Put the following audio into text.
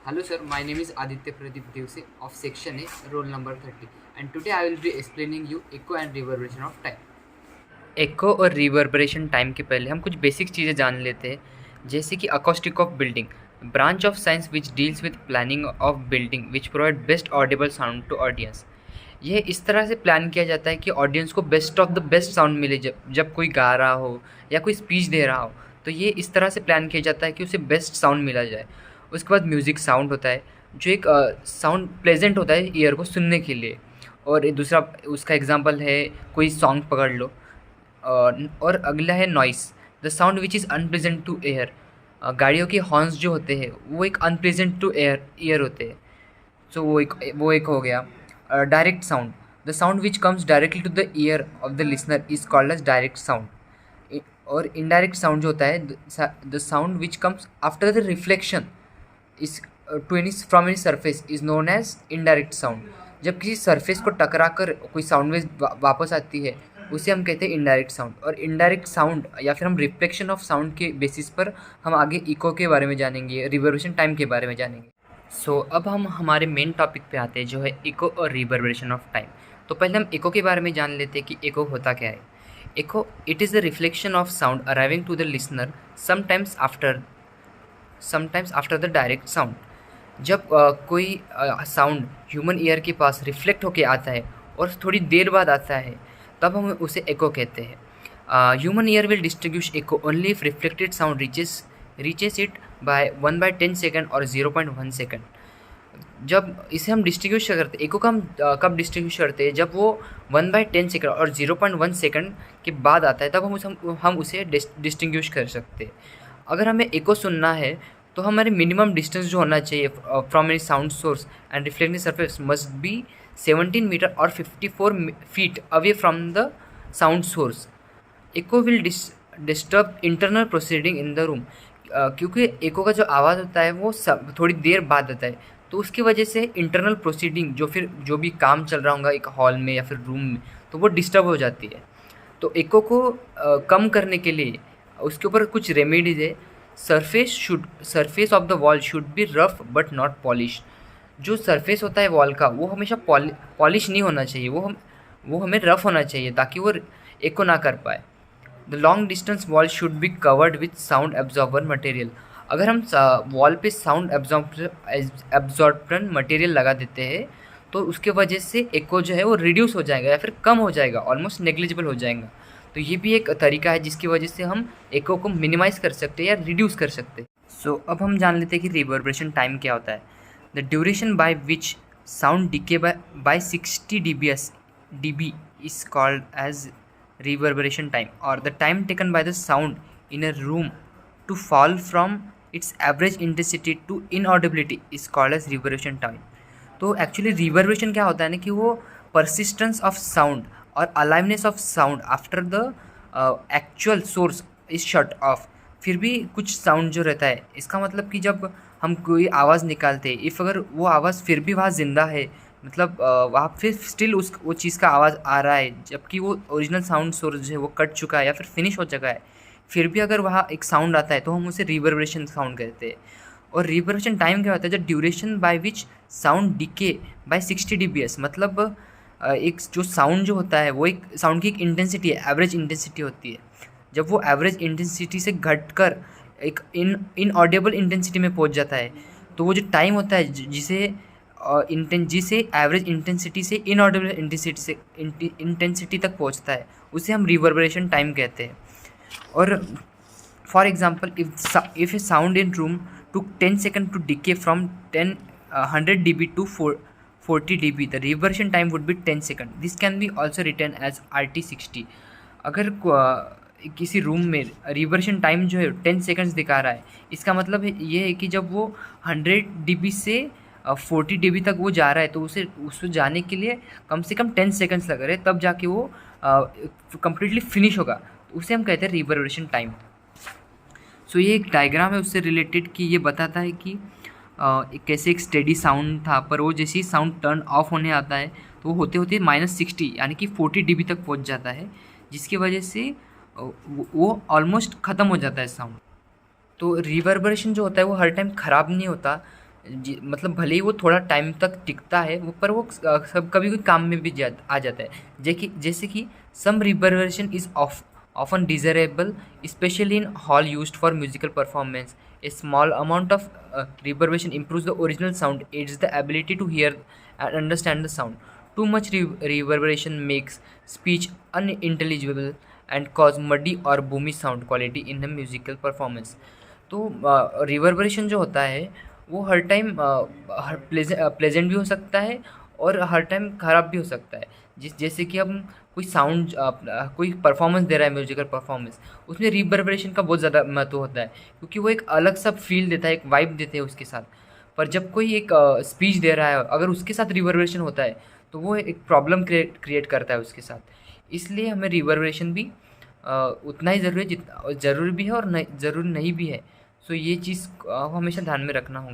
Hello sir, my name is Aditya Pradeep Devse of section A, roll number 30, and today I will be explaining you echo and reverberation of time. एको और reverberation time के पहले हम कुछ basic चीज़ें जान लेते हैं, जैसे कि acoustic of building, branch of science which deals with planning of building which provide best audible sound to audience. ये इस तरह से प्लान किया जाता है कि ऑडियंस को best of the best sound मिले जब जब कोई गा रहा हो या कोई स्पीच दे रहा हो। तो ये इस तरह से प्लान किया जाता है कि उसे बेस्ट साउंड मिला जाए। उसके बाद म्यूज़िक साउंड होता है, जो एक साउंड प्लेजेंट होता है ईयर को सुनने के लिए। और दूसरा उसका एग्जांपल है, कोई सॉन्ग पकड़ लो। और अगला है noise, the sound which is unpleasant to ear. गाड़ियों के हॉर्न्स जो होते हैं वो एक अनप्लेजेंट टू ईयर होते हैं। सो वो एक हो गया। Direct sound, the sound which comes directly to the ear of the listener is called as direct sound. और इनडायरेक्ट साउंड जो होता है, the sound which comes after the reflection is to any from any surface is known as indirect sound. जब किसी surface को टकरा कर कोई साउंड वेव वापस आती है, उसे हम कहते हैं इनडायरेक्ट साउंड। और इनडायरेक्ट साउंड या फिर हम रिफ्लेक्शन ऑफ साउंड के बेसिस पर हम आगे इको के बारे में जानेंगे, रिवर्बरेशन टाइम के बारे में जानेंगे। अब हम हमारे मेन टॉपिक पे आते हैं, जो है इको और रिवर्बरेशन ऑफ टाइम। तो पहले हम इको के बारे में जान लेते हैं कि इको होता क्या है। Echo, it is the reflection of sound arriving to the listener sometimes after the direct sound. जब कोई साउंड ह्यूमन ईयर के पास रिफ्लेक्ट होके आता है और थोड़ी देर बाद आता है, तब हम उसे एको कहते हैं। Human ear will distribute echo only if reflected sound reaches it by 1/10 second और 0.1 सेकेंड। जब इसे हम डिस्ट्रीब्यूट करते हैं, एको का हम कब डिस्ट्रीब्यूट करते हैं, जब वो 1/10 सेकेंड और 0.1 सेकेंड के बाद आता है, तब हम उसे डिस्टिंग्विश कर सकते हैं। अगर हमें एको सुनना है तो हमारे मिनिमम डिस्टेंस जो होना चाहिए from any sound source and reflecting surface must be 17 metre और 54 feet away from the sound source. Echo will disturb internal proceeding in the room. क्योंकि एको का जो आवाज़ होता है वो थोड़ी देर बाद आता है, तो उसकी वजह से इंटरनल प्रोसीडिंग जो भी काम चल रहा होगा एक हॉल में या फिर रूम में, तो वो डिस्टर्ब हो जाती है। तो एको को कम करने के लिए उसके ऊपर कुछ रेमेडीज है। Surface of the wall should be rough but not polish. जो सरफेस होता है वॉल का, वो हमेशा पॉलिश नहीं होना चाहिए, वो हमें रफ होना चाहिए ताकि वो एको ना कर पाए। The long distance wall should be covered with sound absorber material. अगर हम वॉल पे साउंड एब्जॉर्बन मटेरियल लगा देते हैं, तो उसके वजह से एको जो है वो रिड्यूस हो जाएगा या फिर कम हो जाएगा, ऑलमोस्ट नेग्लिजिबल हो जाएगा। तो ये भी एक तरीका है जिसकी वजह से हम एको को मिनिमाइज़ कर सकते हैं या रिड्यूस कर सकते हैं। अब हम जान लेते हैं कि रिवर्बरेशन टाइम क्या होता है। The duration by which sound decay by 60 dB is called as reverberation time, or the time taken by the sound in a room to fall from its average intensity to inaudibility is called as reverberation time। तो actually reverberation क्या होता है ना, कि वो persistence of sound और aliveness of sound after the actual source is shut off. फिर भी कुछ साउंड जो रहता है, इसका मतलब कि जब हम कोई आवाज़ निकालते हैं, इफ़ अगर वो आवाज़ फिर भी वहाँ ज़िंदा है, मतलब वहाँ फिर स्टिल वो चीज़ का आवाज़ आ रहा है, जबकि वो ओरिजिनल साउंड सोर्स जो है वो कट चुका है या फिर फिनिश हो चुका है, फिर भी अगर वहाँ एक साउंड आता है, तो हम उसे रिवर्बरेशन साउंड कहते हैं। और रिवर्बरेशन टाइम क्या होता है, जब duration by which sound decay by 60 dBs, मतलब एक जो साउंड जो होता है वो एक साउंड की एक इंटेंसिटी है, एवरेज इंटेंसिटी होती है। जब वो एवरेज इंटेंसिटी से घटकर एक इनऑडिबल इंटेंसिटी में पहुंच जाता है, तो वो जो टाइम होता है जिसे एवरेज इंटेंसिटी से इनऑडिबल इंटेंसिटी तक पहुंचता है, उसे हम रिवर्बरेशन टाइम कहते हैं। और for example, if A sound in room took 10 seconds to decay from 100 dB to 40 dB, the reverberation time would be 10 seconds. This can be also written as RT60। अगर किसी रूम में reverberation time जो है 10 seconds दिखा रहा है, इसका मतलब ये है कि जब वो 100 dB से 40 dB तक वो जा रहा है, तो उसको जाने के लिए कम से कम 10 सेकंड्स लग रहे हैं, तब जाके वो कम्प्लीटली फिनिश होगा। तो उसे हम कहते हैं रिवर्बरेशन टाइम। ये एक डायग्राम है उससे रिलेटेड, कि ये बताता है कि कैसे एक स्टेडी साउंड था, पर वो जैसे ही साउंड टर्न ऑफ होने आता है, तो वो होते होते -60 यानी कि 40 dB तक पहुंच जाता है, जिसकी वजह से वो ऑलमोस्ट ख़त्म हो जाता है साउंड। तो रिवर्बरेशन जो होता है वो हर टाइम ख़राब नहीं होता। मतलब भले ही वो थोड़ा टाइम तक टिकता है वो, पर वो सब कभी कोई काम में भी आ जाता है। जैसे कि some reverberation is often desirable, especially in hall used for musical performance. A small amount of reverberation improves the original sound, aids the ability to hear and understand the sound. Too much reverberation makes speech unintelligible and cause muddy or boomy sound quality in the musical performance. तो reverberation जो होता है वो हर time pleasant भी हो सकता है और हर टाइम ख़राब भी हो सकता है। जैसे कि हम कोई साउंड कोई परफॉर्मेंस दे रहा है, म्यूजिकल परफॉर्मेंस, उसमें रिवर्बरेशन का बहुत ज़्यादा महत्व होता है, क्योंकि वो एक अलग सा फील देता है, एक वाइब देते हैं उसके साथ। पर जब कोई एक स्पीच दे रहा है, अगर उसके साथ रिवर्बरेशन होता है तो वो एक प्रॉब्लम क्रिएट करता है उसके साथ। इसलिए हमें रिवर्बरेशन भी उतना ही ज़रूरी है जितना ज़रूरी भी है और ज़रूरी नहीं भी है। सो ये चीज़ हमेशा ध्यान में रखना होगा।